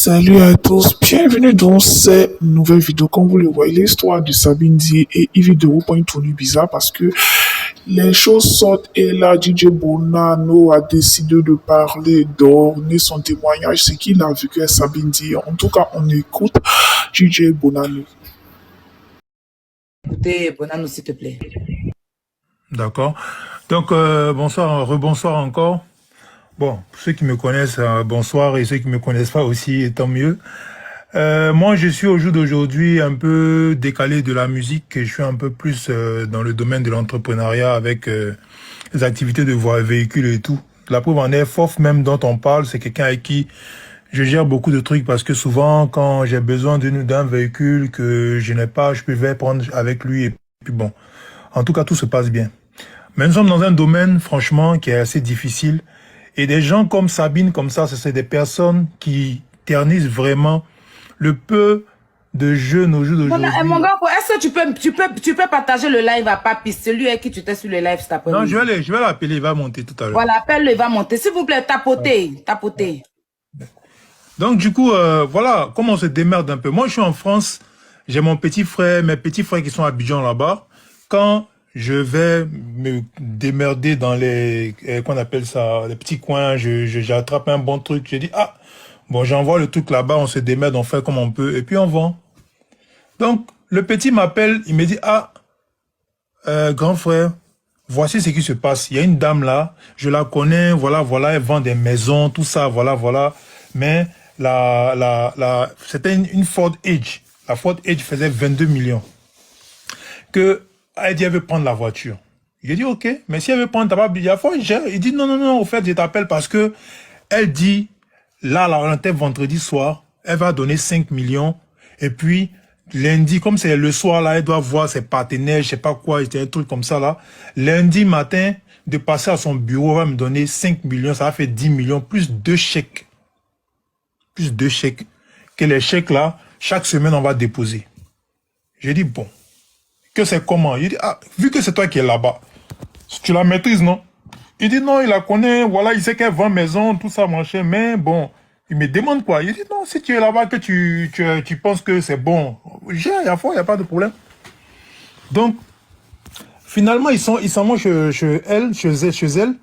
Salut à tous, bienvenue dans cette nouvelle vidéo. Comme vous le voyez, l'histoire de Sabine Dié et Yves de Roux une tournure bizarre parce que les choses sortent et là, DJ Bonano a décidé de parler, donner son témoignage, ce qu'il a vécu à Sabine Dié. En tout cas, on écoute DJ Bonano. Écoutez, Bonano, s'il te plaît. D'accord. Donc, bonsoir, rebonsoir encore. Bon, pour ceux qui me connaissent, bonsoir, et ceux qui me connaissent pas aussi, tant mieux. Moi, je suis au jour d'aujourd'hui un peu décalé de la musique, je suis un peu plus dans le domaine de l'entrepreneuriat avec les activités de véhicules et tout. La preuve en est, FOF même dont on parle, c'est quelqu'un avec qui je gère beaucoup de trucs parce que souvent, quand j'ai besoin d'un véhicule que je n'ai pas, je vais prendre avec lui et puis bon. En tout cas, tout se passe bien. Mais nous sommes dans un domaine, franchement, qui est assez difficile. Et des gens comme Sabine, comme ça, c'est des personnes qui ternissent vraiment le peu de jeunes au jour d'aujourd'hui. Mon gars, est-ce que tu peux partager le live à Papi, celui avec qui tu étais sur le live cet après-midi? Non, je vais l'appeler, il va monter tout à l'heure. Voilà, appelle-le, il va monter. S'il vous plaît, tapotez. Donc, du coup, voilà, comment on se démerde un peu. Moi, je suis en France, j'ai mon petit frère, mes petits frères qui sont à Abidjan là-bas. Quand je vais me démerder dans les, qu'on appelle ça, les petits coins, j'attrape un bon truc, je dis, ah, bon, j'envoie le truc là-bas, on se démerde, on fait comme on peut, et puis on vend. Donc, le petit m'appelle, il me dit, ah, grand frère, voici ce qui se passe. Il y a une dame là, je la connais, voilà, elle vend des maisons, tout ça, voilà. Mais c'était une Ford Edge. La Ford Edge faisait 22 millions. Elle dit, elle veut prendre la voiture. J'ai dit, ok, mais si elle veut prendre ta voiture, il dit, non, au fait, je t'appelle parce que elle dit, là, la rentrée vendredi soir, elle va donner 5 millions. Et puis, lundi, comme c'est le soir, là, elle doit voir ses partenaires, je sais pas quoi, un truc comme ça, là. Lundi matin, de passer à son bureau, elle va me donner 5 millions, ça va faire 10 millions, plus 2 chèques. Plus 2 chèques. Que les chèques, là, chaque semaine, on va déposer. J'ai dit, bon. Que c'est comment? Il dit, ah, vu que c'est toi qui es là-bas, tu la maîtrises, non? Il dit, non, il la connaît, voilà, il sait qu'elle vend maison, tout ça, machin, mais bon, il me demande quoi? Il dit, non, si tu es là-bas, que tu penses que c'est bon, il n'y a pas de problème. Donc, finalement, ils s'en vont chez elle.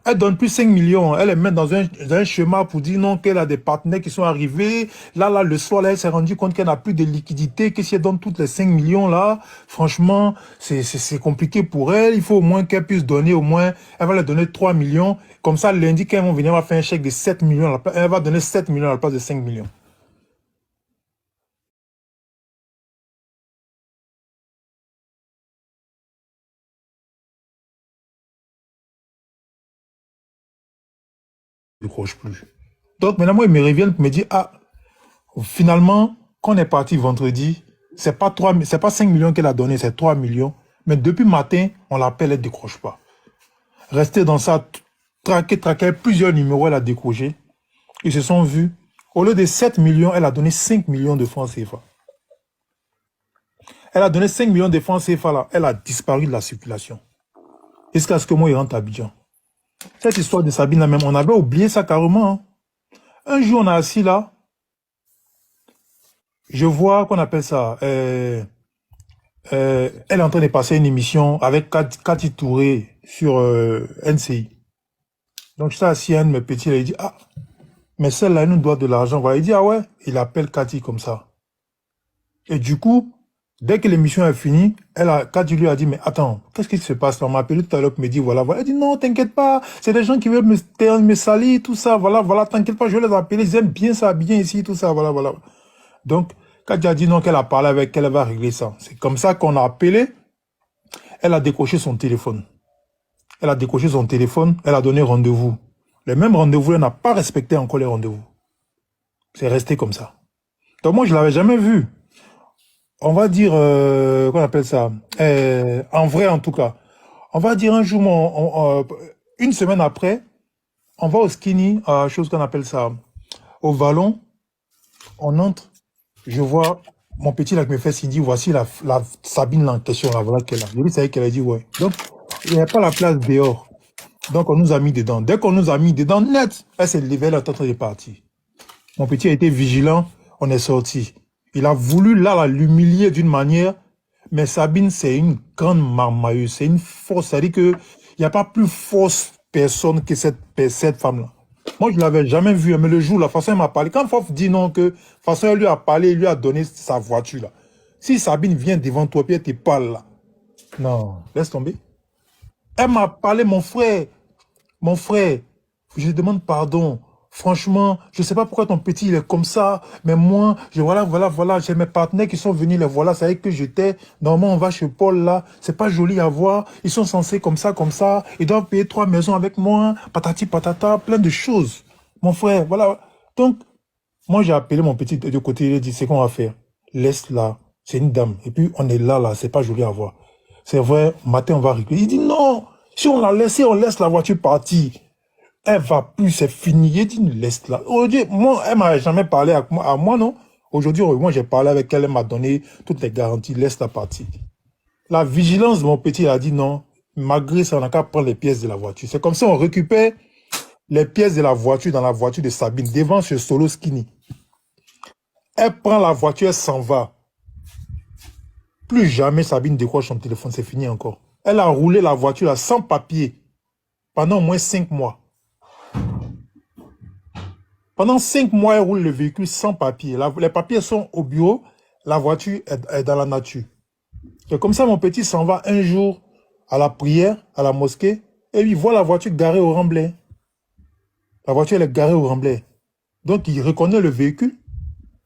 Elle donne plus 5 millions. Elle est même dans un schéma pour dire non, qu'elle a des partenaires qui sont arrivés. Là, le soir, là, elle s'est rendue compte qu'elle n'a plus de liquidité, que si elle donne toutes les 5 millions, là, franchement, c'est compliqué pour elle. Il faut au moins qu'elle puisse donner elle va leur donner 3 millions. Comme ça, lundi, quand ils vont venir, elle va faire un chèque de 7 millions. Elle va donner 7 millions à la place de 5 millions. Je ne décroche plus. Donc, maintenant, moi, ils me reviennent pour me dire, ah, finalement, quand on est parti vendredi, c'est pas 5 millions qu'elle a donné, c'est 3 millions. Mais depuis matin, on l'appelle, elle ne décroche pas. Rester dans ça, traquer plusieurs numéros, elle a décroché. Ils se sont vus. Au lieu de 7 millions, elle a donné 5 millions de francs CFA. Elle a donné 5 millions de francs CFA, là. Elle a disparu de la circulation. Jusqu'à ce que moi, il rentre à Abidjan. Cette histoire de Sabine, là même, on avait oublié ça carrément. Hein. Un jour, on a assis là. Je vois qu'on appelle ça. Elle est en train de passer une émission avec Cathy Touré sur NCI. Donc, je suis assis, un de mes petits, là, il dit, ah, mais celle-là, elle nous doit de l'argent. Voilà. Il dit, ah ouais, il appelle Cathy comme ça. Et du coup, dès que l'émission est finie, Cathy lui a dit, mais attends, qu'est-ce qui se passe là? On m'a appelé tout à l'heure, me dit, voilà. Elle dit, non, t'inquiète pas, c'est des gens qui veulent me salir, tout ça, voilà, t'inquiète pas, je vais les appeler, ils aiment bien ça, bien ici, tout ça, voilà. Donc, Cathy a dit non, qu'elle a parlé avec elle, elle va régler ça. C'est comme ça qu'on a appelé. Elle a décroché son téléphone. Elle a donné rendez-vous. Le même rendez-vous, elle n'a pas respecté encore les rendez-vous. C'est resté comme ça. Donc moi, je ne l'avais jamais vu. On va dire, qu'on appelle ça, en vrai en tout cas. On va dire un jour, une semaine après, on va au skinny, chose qu'on appelle ça, au Vallon, on entre. Je vois mon petit là qui me fait signe, dit voici la Sabine là en question, là, voilà qu'elle a. Je lui savais qu'elle a dit ouais. Donc, il n'y avait pas la place dehors. Donc, on nous a mis dedans. Dès qu'on nous a mis dedans, net, elle s'est levée, elle est en train de partir. Mon petit a été vigilant, on est sorti. Il a voulu là l'humilier d'une manière, mais Sabine, c'est une grande marmailleuse, c'est une force, c'est-à-dire que il n'y a pas plus force personne que cette femme-là. Moi, je ne l'avais jamais vue, mais le jour, la façon elle m'a parlé, quand Fof dit non, que la façon elle lui a parlé, il lui a donné sa voiture là. Si Sabine vient devant toi, puis elle te parle là, non, laisse tomber. Elle m'a parlé, mon frère, je demande pardon. Franchement, je ne sais pas pourquoi ton petit il est comme ça, mais moi, voilà, j'ai mes partenaires qui sont venus, les voilà, c'est avec que j'étais. Normalement, on va chez Paul là, c'est pas joli à voir. Ils sont censés comme ça, ils doivent payer 3 maisons avec moi, patati patata, plein de choses. Mon frère, voilà. Donc, moi j'ai appelé mon petit de côté, il a dit, c'est qu'on va faire. Laisse-la, c'est une dame. Et puis, on est là, c'est pas joli à voir. C'est vrai, matin, on va régler. Il dit non, si on l'a laissé, on laisse la voiture partir. Elle va plus, c'est fini. Il dit, laisse-la. Aujourd'hui, moi, elle m'a jamais parlé à moi, non. Aujourd'hui, moi, j'ai parlé avec elle, elle m'a donné toutes les garanties, laisse-la partir. La vigilance de mon petit, elle a dit non. Malgré ça, on n'a qu'à prendre les pièces de la voiture. C'est comme si on récupère les pièces de la voiture dans la voiture de Sabine, devant ce solo skinny. Elle prend la voiture, elle s'en va. Plus jamais Sabine décroche son téléphone, c'est fini encore. Elle a roulé la voiture là, sans papier pendant au moins 5 mois. Pendant 5 mois, elle roule le véhicule sans papier. Les papiers sont au bureau, la voiture est dans la nature. Et comme ça, mon petit s'en va un jour à la prière, à la mosquée, et il voit la voiture garée au remblai. La voiture, elle est garée au remblai. Donc, il reconnaît le véhicule.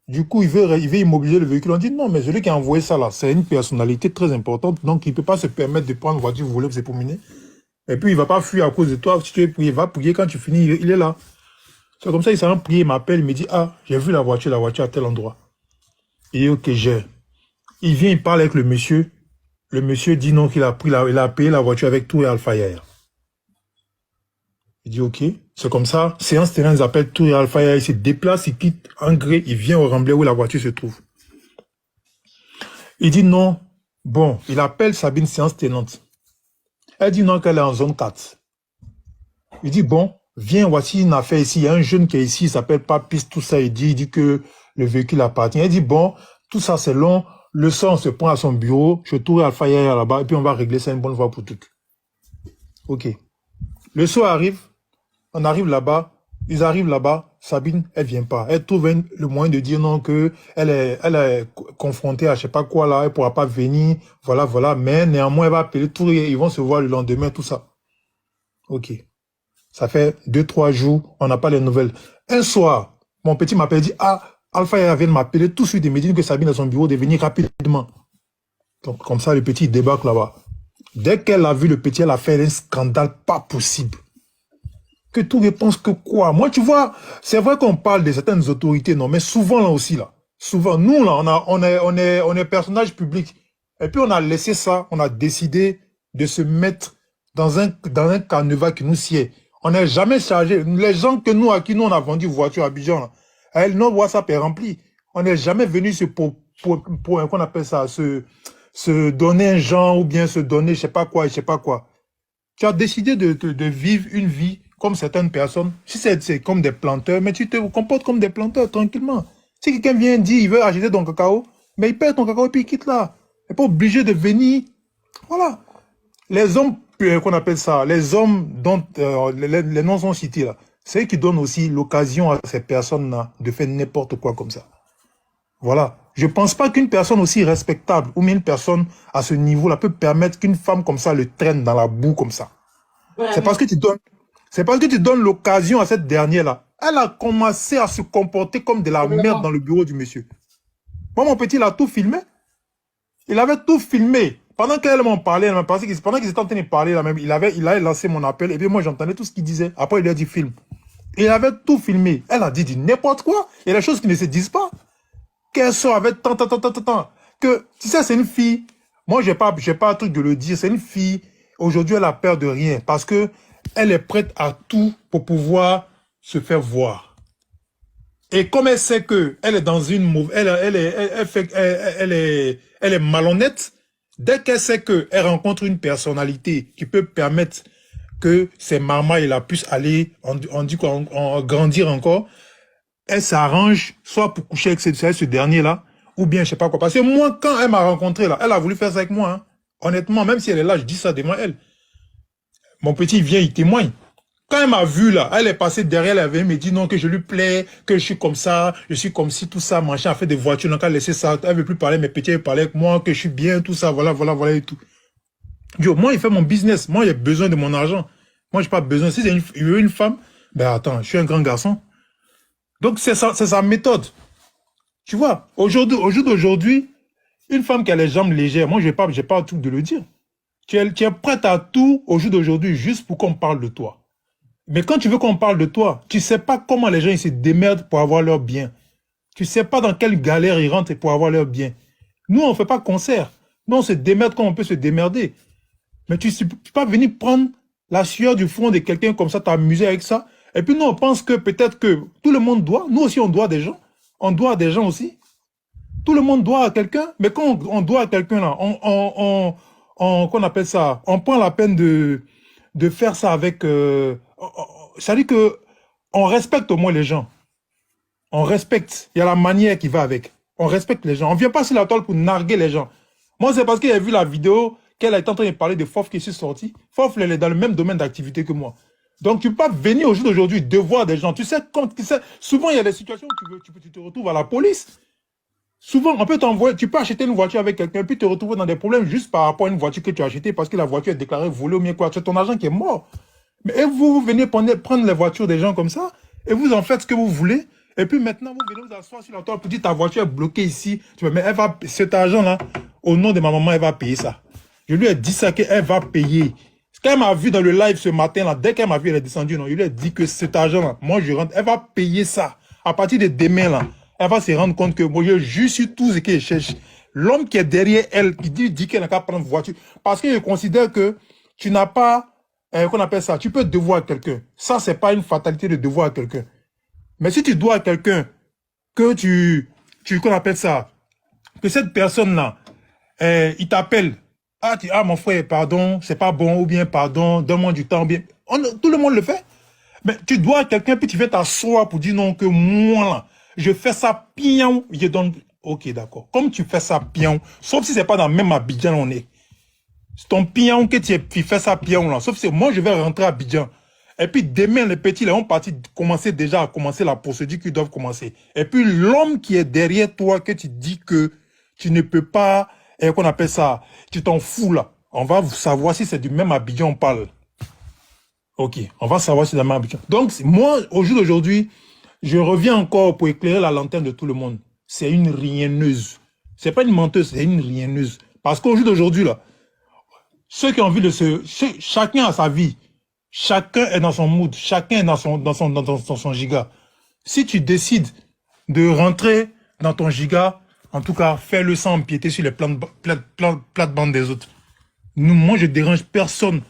Du coup, il veut immobiliser le véhicule. On dit non, mais celui qui a envoyé ça là, c'est une personnalité très importante. Donc, il ne peut pas se permettre de prendre une voiture volée pour se promener. Et puis, il ne va pas fuir à cause de toi. Si tu veux prier, va prier. Quand tu finis, il est là. C'est comme ça, il s'en prier, il m'appelle, il me dit, ah, j'ai vu la voiture à tel endroit. Et ok, j'ai. Il vient, il parle avec le monsieur. Le monsieur dit non, qu'il a pris il a payé la voiture avec tout et Alpha hier. Il dit ok, c'est comme ça. Séance tenante, ils appellent tout et Alpha hier. Il se déplace, il quitte en gré, il vient au remblai où la voiture se trouve. Il dit non. Bon, il appelle Sabine séance tenante. Elle dit non, qu'elle est en zone 4. Il dit bon, viens, voici une affaire ici. Il y a un jeune qui est ici, il s'appelle Papis, tout ça. Il dit que le véhicule appartient. Il dit bon, tout ça c'est long. Le sang se prend à son bureau. Je tourne Alpha hier là-bas et puis on va régler ça une bonne fois pour toutes. Ok. Le soir arrive. On arrive là-bas. Ils arrivent là-bas. Sabine, elle vient pas. Elle trouve le moyen de dire non que elle est confrontée à je sais pas quoi là. Elle pourra pas venir. Voilà. Mais néanmoins, elle va appeler tout et ils vont se voir le lendemain, tout ça. Ok. Ça fait 2-3 jours, on n'a pas les nouvelles. Un soir, mon petit m'appelle, dit, ah, Alpha vient de m'appeler tout de suite et me dit que Sabine a son bureau de venir rapidement. Donc, comme ça, le petit débarque là-bas. Dès qu'elle a vu le petit, elle a fait un scandale pas possible. Que tout réponse que quoi? Moi, tu vois, c'est vrai qu'on parle de certaines autorités, non, mais souvent là aussi, là. Souvent, nous, là, on est personnage public. Et puis, on a laissé ça, on a décidé de se mettre dans un carnaval qui nous sied. On n'est jamais chargé. Les gens à qui nous on a vendu voiture à Abidjan, là, notre WhatsApp est rempli. On n'est jamais venu pour qu'on appelle ça, se donner un genre ou bien se donner je sais pas quoi. Tu as décidé de vivre une vie comme certaines personnes. Si c'est comme des planteurs, mais tu te comportes comme des planteurs tranquillement. Si quelqu'un vient dire il veut acheter ton cacao, mais il perd ton cacao et puis il quitte là. Il n'est pas obligé de venir. Voilà. Les hommes qu'on appelle ça, les hommes dont les noms sont cités là, c'est eux qui donnent aussi l'occasion à ces personnes-là de faire n'importe quoi comme ça. Voilà. Je ne pense pas qu'une personne aussi respectable ou une personne à ce niveau-là peut permettre qu'une femme comme ça le traîne dans la boue comme ça. Ouais, c'est parce que tu donnes l'occasion à cette dernière-là. Elle a commencé à se comporter comme de la merde dans le bureau du monsieur. Moi, mon petit, il a tout filmé. Il avait tout filmé. Pendant qu'elle m'en parlait, pendant qu'ils étaient en train de parler, là même, il avait lancé mon appel, et puis moi j'entendais tout ce qu'il disait. Après, il lui a dit film. Il avait tout filmé. Elle a dit n'importe quoi. Il y a des choses qui ne se disent pas. Qu'elle sort avec tant. Que, tu sais, c'est une fille. Moi, j'ai pas un truc de le dire. C'est une fille. Aujourd'hui, elle a peur de rien. Parce que elle est prête à tout pour pouvoir se faire voir. Et comme elle sait qu'elle est dans une mauvaise, elle est malhonnête, dès qu'elle sait qu'elle rencontre une personnalité qui peut permettre que ses marmailles la puissent aller, on dit quoi, en grandir encore, elle s'arrange soit pour coucher avec ce dernier-là, ou bien je sais pas quoi. Parce que moi, quand elle m'a rencontré, là, elle a voulu faire ça avec moi. Hein. Honnêtement, même si elle est là, je dis ça devant elle. Mon petit vient, il témoigne. Quand elle m'a vu là, elle est passée derrière, elle me dit non, que je lui plais, que je suis comme ça, je suis comme si, tout ça, machin, elle fait des voitures, donc elle a laissé ça, elle veut plus parler, mes petits, elle veut parler avec moi, que je suis bien, tout ça, voilà, voilà, voilà et tout. Yo, moi, il fait mon business, moi, j'ai besoin de mon argent. Moi, j'ai pas besoin. Si il veut une femme, ben attends, je suis un grand garçon. Donc, c'est sa méthode. Tu vois, au jour d'aujourd'hui, une femme qui a les jambes légères, moi, j'ai pas tout de le dire. Tu es prête à tout au jour d'aujourd'hui juste pour qu'on parle de toi. Mais quand tu veux qu'on parle de toi, tu sais pas comment les gens ils se démerdent pour avoir leur bien. Tu sais pas dans quelle galère ils rentrent pour avoir leur bien. Nous, on fait pas concert. Nous, on se démerde comme on peut se démerder. Mais tu peux pas venir prendre la sueur du front de quelqu'un comme ça, t'amuser avec ça. Et puis nous, on pense que peut-être que tout le monde doit. Nous aussi, on doit des gens. On doit à des gens aussi. Tout le monde doit à quelqu'un. Mais quand on doit à quelqu'un, là, qu'on appelle ça, on prend la peine de faire ça avec... ça dit que on respecte au moins les gens. On respecte. Il y a la manière qui va avec. On respecte les gens. On ne vient pas sur la toile pour narguer les gens. Moi, c'est parce qu'il a vu la vidéo qu'elle a été en train de parler de Fof qui est sorti. Fof, elle est dans le même domaine d'activité que moi. Donc, tu peux pas venir au jour d'aujourd'hui devoir des gens. Tu sais, souvent, il y a des situations où tu te retrouves à la police. Souvent, on peut t'envoyer, tu peux acheter une voiture avec quelqu'un, puis te retrouver dans des problèmes juste par rapport à une voiture que tu as achetée parce que la voiture est déclarée volée ou bien quoi. C'est ton argent qui est mort. Mais vous venez prendre les voitures des gens comme ça, et vous en faites ce que vous voulez, et puis maintenant, vous venez vous asseoir sur la toile pour dire ta voiture est bloquée ici. Mais cet argent-là, au nom de ma maman, elle va payer ça. Je lui ai dit ça, qu'elle va payer. Quand elle m'a vu dans le live ce matin-là, dès qu'elle m'a vu, elle est descendue, non, je lui ai dit que cet argent-là, moi je rentre, elle va payer ça. À partir de demain, là, elle va se rendre compte que moi, je juste sur tout ce qu'elle cherche. L'homme qui est derrière elle, qui dit qu'elle n'a qu'à prendre voiture, parce qu'il considère que tu n'as pas, qu'on appelle ça, tu peux devoir à quelqu'un. Ça, c'est pas une fatalité de devoir à quelqu'un. Mais si tu dois à quelqu'un, que qu'on appelle ça, que cette personne-là, il t'appelle, ah, mon frère, pardon, c'est pas bon, ou bien pardon, donne-moi du temps, ou bien, tout le monde le fait. Mais tu dois à quelqu'un, puis tu viens t'asseoir pour dire non, que moi, là, je fais ça pion, je donne, ok, d'accord. Comme tu fais ça pion, sauf si c'est pas dans le même Abidjan, on est. C'est ton pion que tu fais ça pion, là. Sauf si moi, je vais rentrer à Abidjan. Et puis demain, les petits, là, ont parti commencer la procédure qu'ils doivent commencer. Et puis l'homme qui est derrière toi, que tu dis que tu ne peux pas, qu'on appelle ça, tu t'en fous là. On va savoir si c'est du même Abidjan on parle. Ok, on va savoir si c'est du même Abidjan. Donc, moi, au jour d'aujourd'hui, je reviens encore pour éclairer la lanterne de tout le monde. C'est une rienneuse. C'est pas une menteuse, c'est une rienneuse. Parce qu'au jour d'aujourd'hui, là, ceux qui ont envie de chacun a sa vie. Chacun est dans son mood. Chacun est dans son giga. Si tu décides de rentrer dans ton giga, en tout cas, fais-le sans empiéter sur les plates-bandes des autres. Moi, je dérange personne.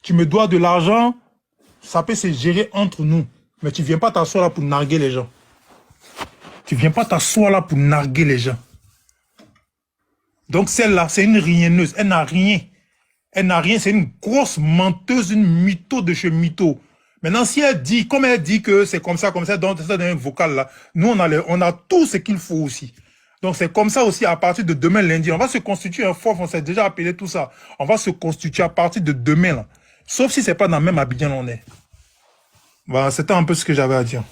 Tu me dois de l'argent, ça peut se gérer entre nous. Mais tu viens pas t'asseoir là pour narguer les gens. Tu viens pas t'asseoir là pour narguer les gens. Donc celle-là, c'est une rienneuse. Elle n'a rien. Elle n'a rien. C'est une grosse menteuse, une mytho de chez mytho. Maintenant, si elle dit, comme elle dit que c'est comme ça, donc ça dans un vocal là, nous on a tout ce qu'il faut aussi. Donc c'est comme ça aussi à partir de demain lundi. On va se constituer un FOF, on s'est déjà appelé tout ça. On va se constituer à partir de demain là. Sauf si c'est pas dans le même Abidjan on est. Voilà, c'était un peu ce que j'avais à dire.